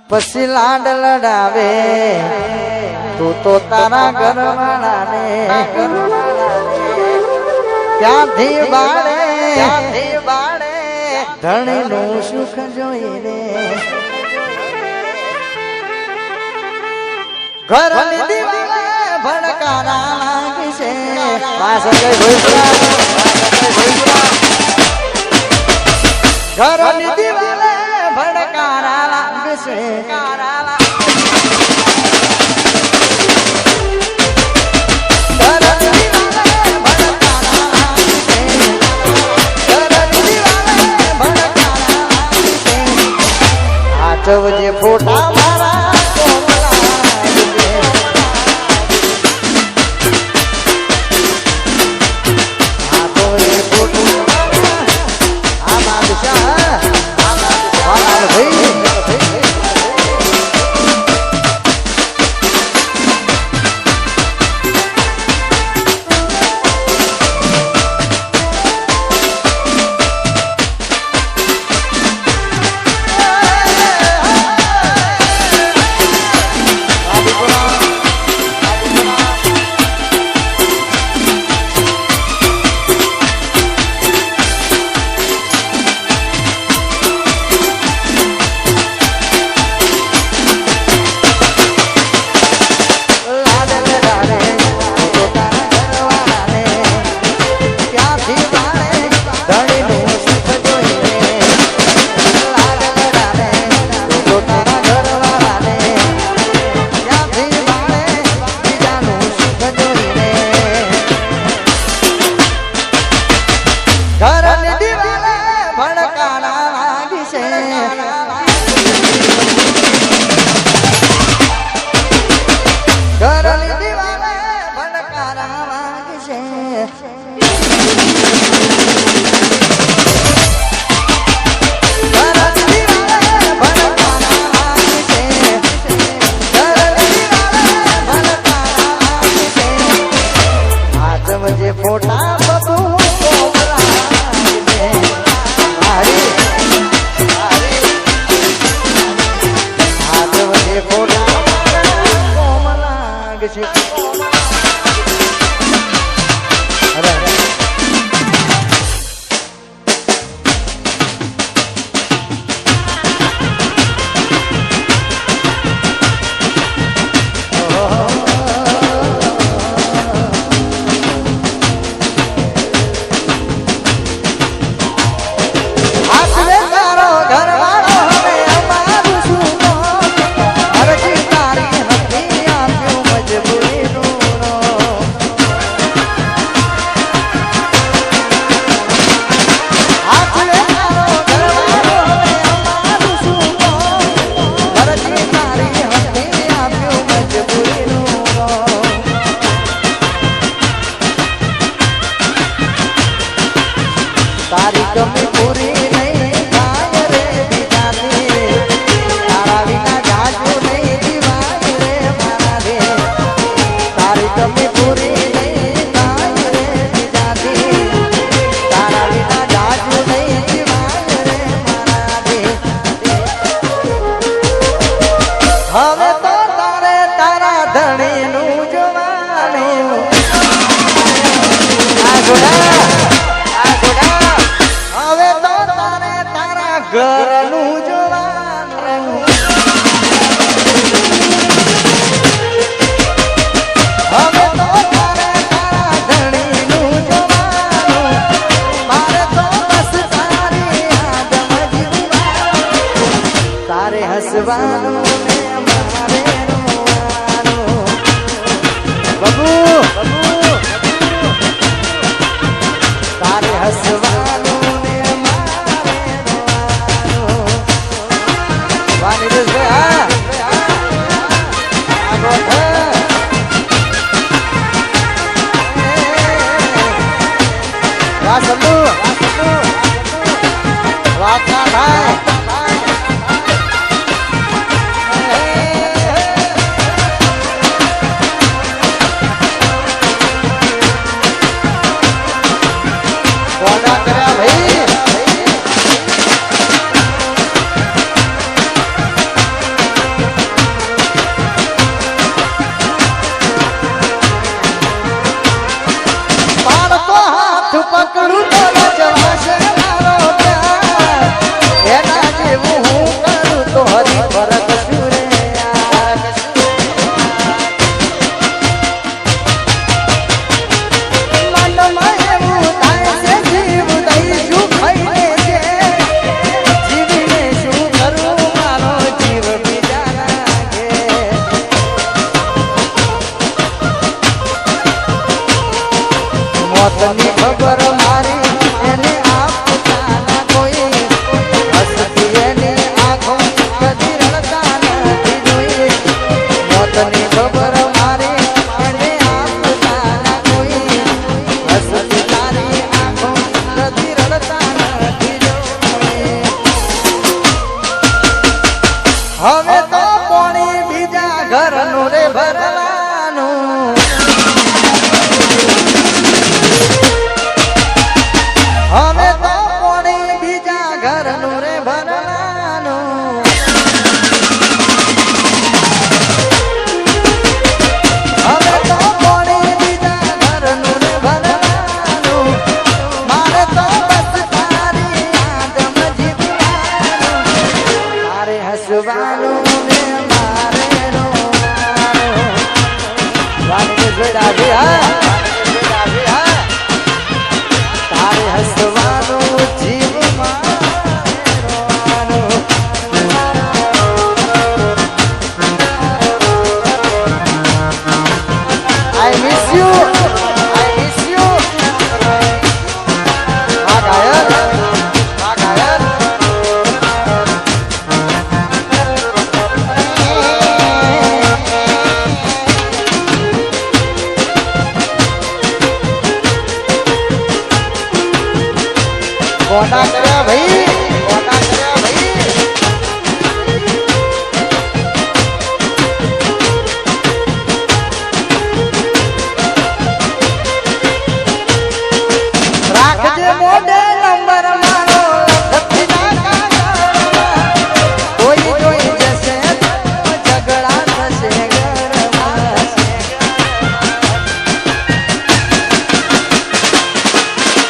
પછી લાડ લડાવે તું તો તારા ઘરવાળાને ક્યાંથી બાળે ધણીનું સુખ જોઈને ઘરની દીવાલે ભડકારા લાગશે ઘરની દીવાલે ભડકારા લાગશે જે ફોટા મારા મોતની ખબર મારી એને આપતા ના કોઈ હસતી તારી આંખો નથી રડતા નથી જોઈ હવે તો કોણી બીજા ઘરનું રે ભરવાનું હવે તો કોણી બીજા ઘરનું રે ભરવાનું હવે તો કોણી બીજા ઘરનું રે ભરવાનું મારે તો બસ તારી યાદમ જીવવાનું મારે હસવાનું ને મારે રોવાનું વાણી જોડા ભી હા તારે હસવાનું જીવ મારવાનું I miss you આ ગાયન કોના કર્યા ભાઈ કોના કર્યા ભાઈ રાખજે મોઢે નંબર મારો લખતી ના કાગળમાં કોઈ જોઈ જશે ઝઘડા થશે ઘરમાં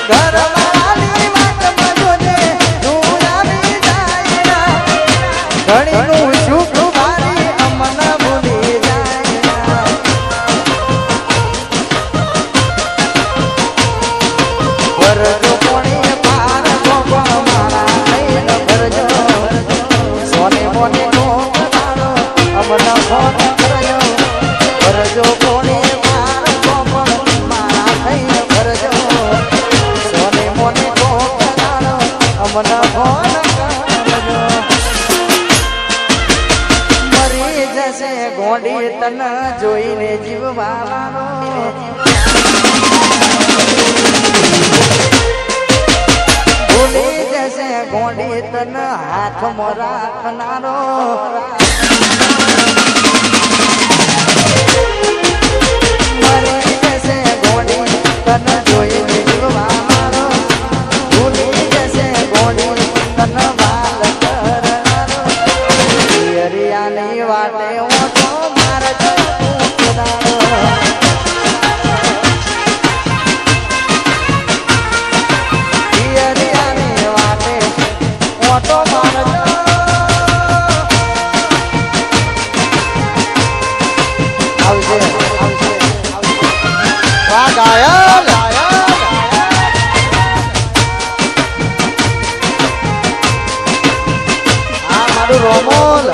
ઘરવાળી વાતમાં જોજે તું આવી જાય ઘણીનું સુખ મારી અમન ભૂલી જાય ભરજો કોણી પાર ગોગણ મારા લઈને ભરજો સોને મોને ગોગણાનો અમન ફોન કરજો ભરજો કોણી પાર ગોગણ મારા લઈને ભરજો સોને મોને ગોગણાનો અમન ફોન કરજો મરી જશે ગોંડી તન જોઈને જીવવાનો ભૂલી જશે ગોંડી તન હાથમાં રાખનારો મરી જશે ગોંડી તન જોઈને જીવવાનો ભૂલી જશે ગોંડી તન વાલ કરનારો પિયરિયાની વાટે ઓટો મારજો કુકડારો પિયરિયાની વાટે ઓટો મારજો આવજે વાહ ગાયલ આ મારું રોમોલ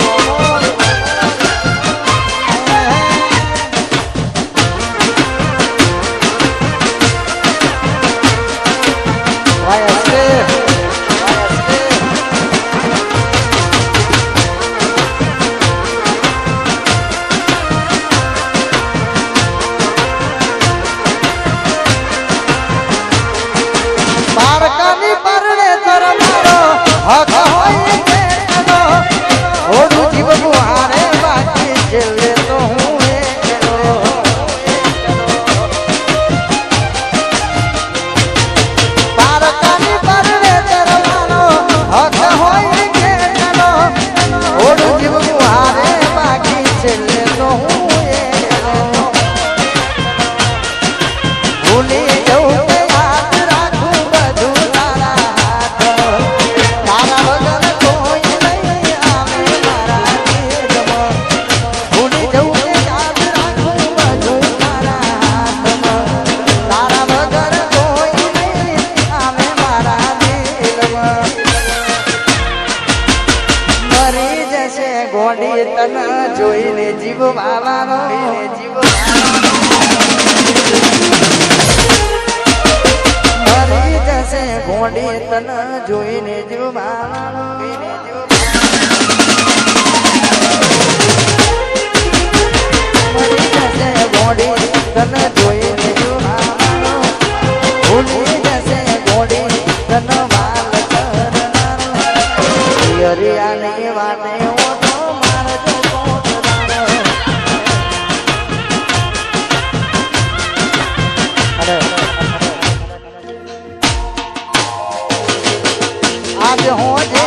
બારકાની પરણે તર મારો હક હોય કેનો ઓડું જીવવું હારે બાકી છેલ્લે તો હું એકલો બારકાની પરણે તર મારો હક હોય કેનો ઓડું જીવવું હારે બાકી છેલ્લે તો હું એકલો ભૂલી જવું કે યાદ રાખું બધું તારા હાથ તારા વગર કોઈ નહીં આવે મારા દિલમાં ભૂલી જવું કે યાદ રાખું બધું તારા હાથમાં તારા વગર કોઈ નહીં આવે મારા દિલમાં મરી જશે ગોંડી તન જોઈને જીવવાનો મરી જશે ગોંડી તન જોઈને જીવવાનો તને જોઈને યુહાનો ભૂલી જશે ગોડી તન માલ કરનારો પિયરિયાની વાતે ઓટો મારજો કોટદારો આજ હોજે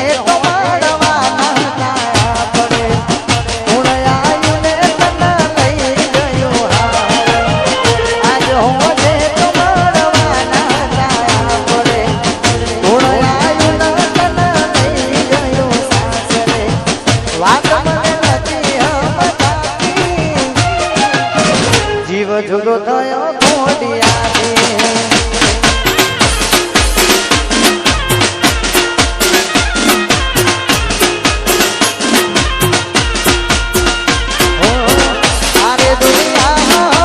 જુદો થયો ખોડિયાથી આરે દુનિયા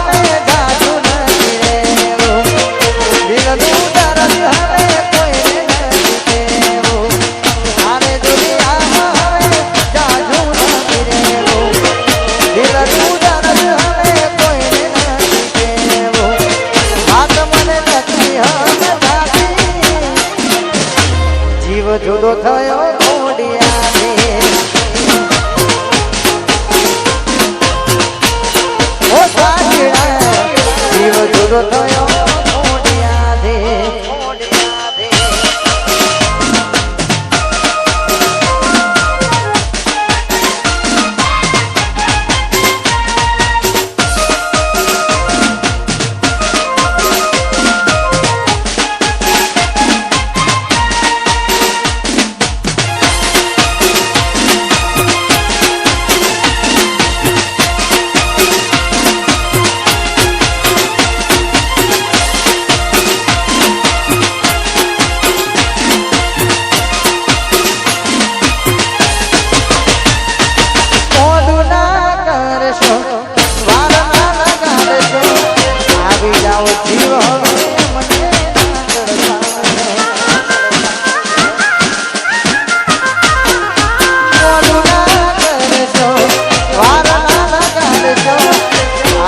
હવે જાજુ નથી રેવું દિલનું દર્દ હવે કોઈને નથી કહેવું આરે દુનિયા હવે જાજુ નથી રેવું દિલનું દર્દ હવે કોઈને જીવ જુદો થયો ખોડિયાથી ઓ સાગડા જીવ જુદો થયો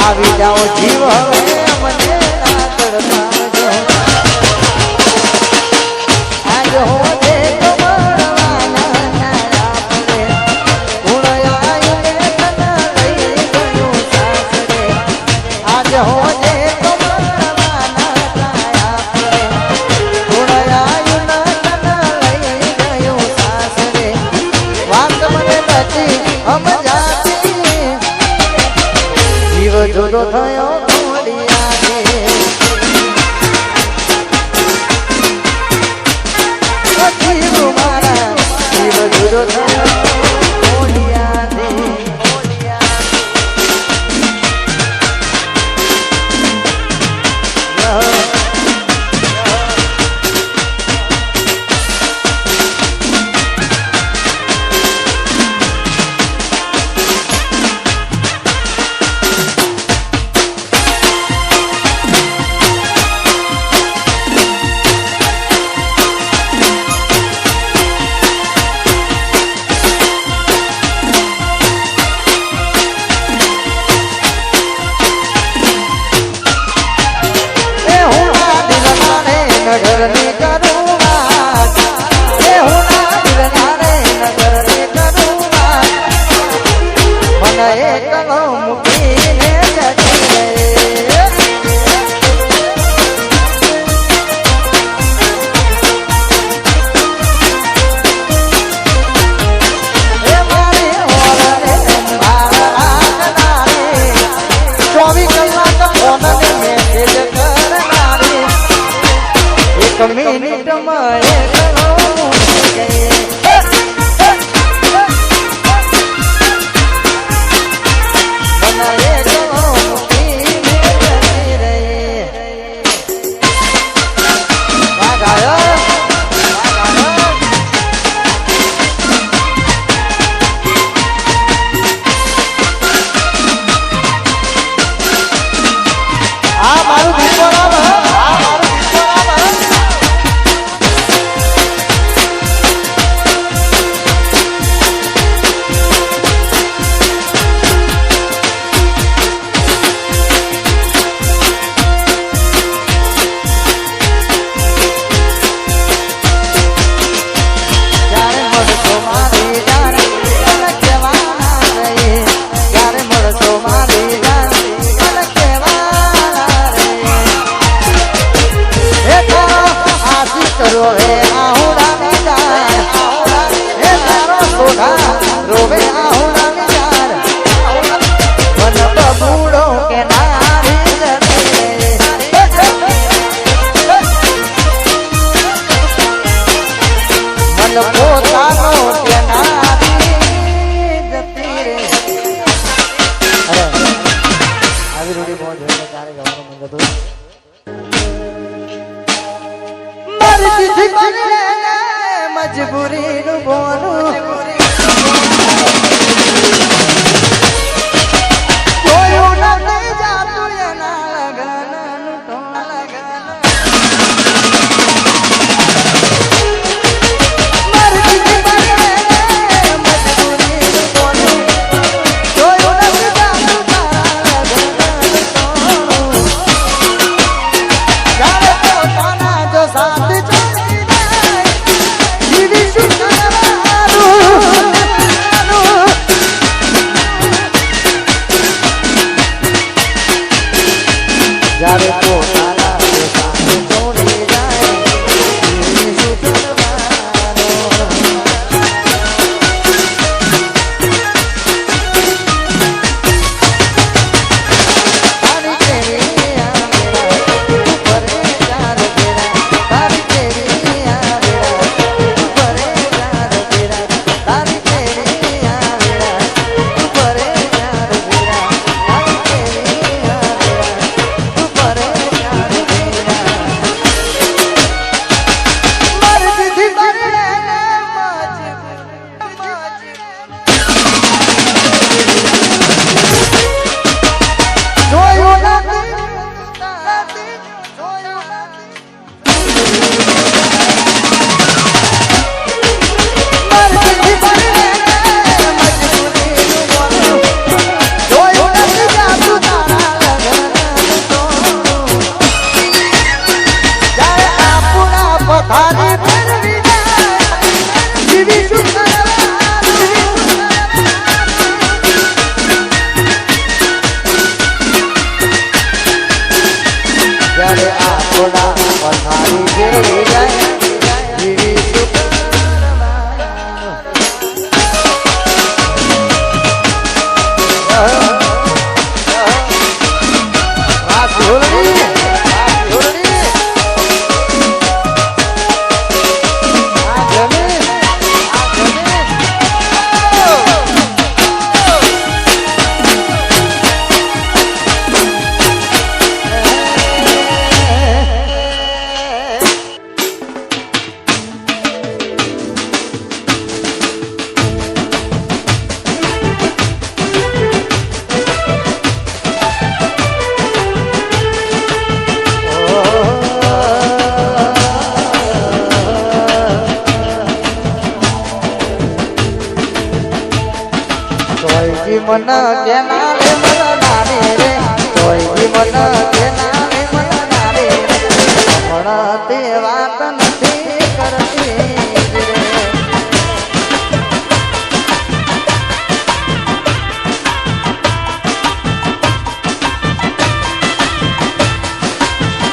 આવી જાઓ જીવ હવે મને ના તડપાવજો આજ હોજે કમળવાના નારા પડે ઉણયાઈને તને લઈ ગયો સાસરે આજ હોજે કમળવાના નારા પડે ઉણયાઈને તને લઈ ગયો સાસરે વાત મને નથી સમજાતી જીવ જુદો થયો ખોડિયાથી જીવ મારા જીવ જુદો થયો ખોડિયાથી નગરની કરું વાત એ હું ના દિલના રે નગરની કરું વાત મને એકલો મૂકીને જતી રે એ મારી ઓરડે સંભાળ રાખનારી 24 કલાક ફોનને મેસેજ કરનારી કમી મન કેના રે મન નારી રે કોઈ મન કેના રે મન નારી હમણાં તે વાત નથી કરતી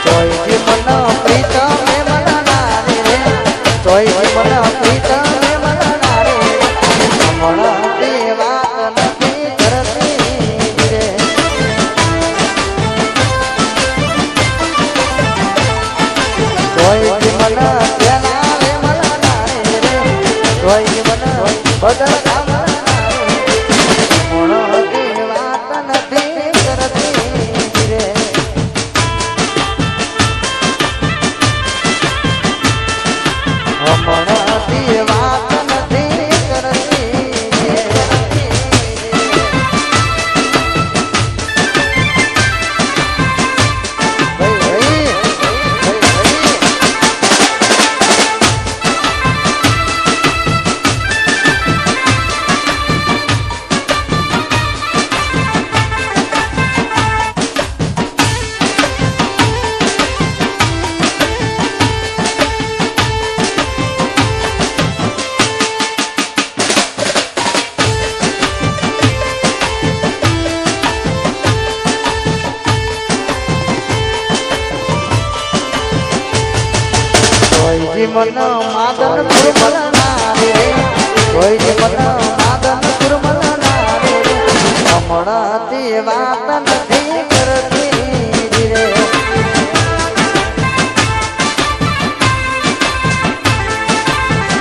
કોઈ મન પ્રીતમ રે મન નારી રે કોઈ મન પ્રીતમ રે મન નારી હમણાં તે વાત નથી બદલ વાત નથી કરતી રે હમણાંથી વાત નથી મન માદન પુરમલ નારી રે કોઈ મન માદન પુરમલ નારી રે હમણાંથી વાત નથી કરતી રે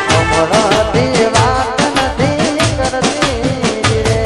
હમણાંથી વાત નથી કરતી રે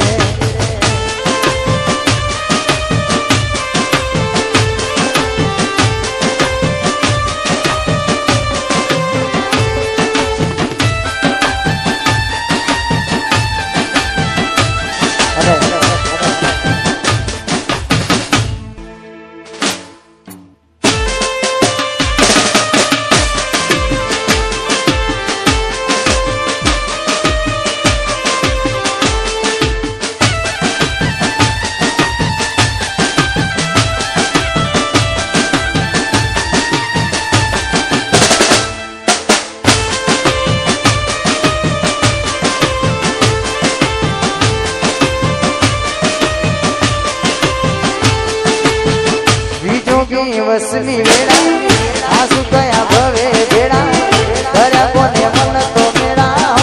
વસની વેળા આસુ કયા ભવે ભેડા કર્યા કોને મન તો મેળા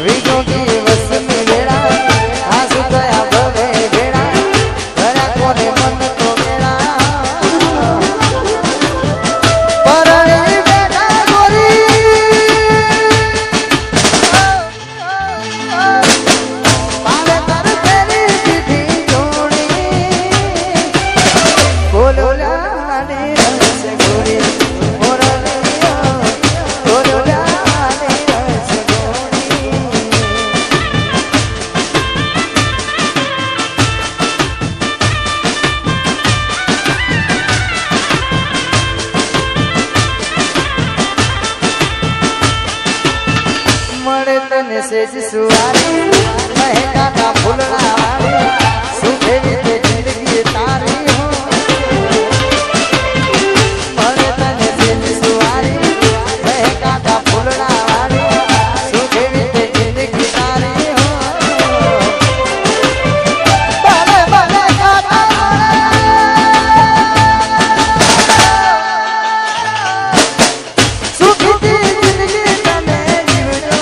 વિજોગી વસની વેળા આસુ કયા ભવે ભેડા કર્યા કોને મન તો મેળા પરણી બેઠા ગોરી પાવે કર તેરી દીધી જોડી મળે તને સેજ સુવારી મહેકાના ફૂલના વાળી સુખેવી તે જિંદગી તારી હો મળે તને સેજ સુવારી મહેકાના ફૂલના વાળી સુખેવી તે જિંદગી તારી હો બાલે બાલે કાકા સુખી જિંદગી તને જીવજો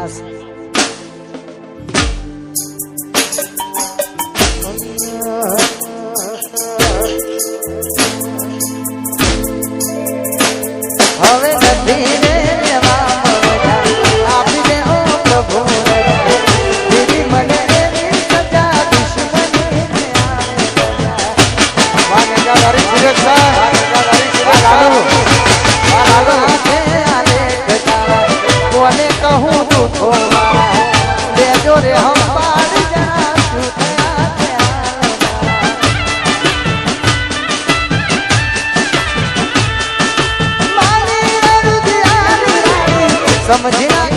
ખાસ હવે નથી રે એવા મળ્યા આપી દે ઓ પ્રભુ દીદી મને એવી સજા દુશ્મની વાગે ગાડી સુરત કોને કહું તું થોવા દેજો રે હમ પાડી જા સમજી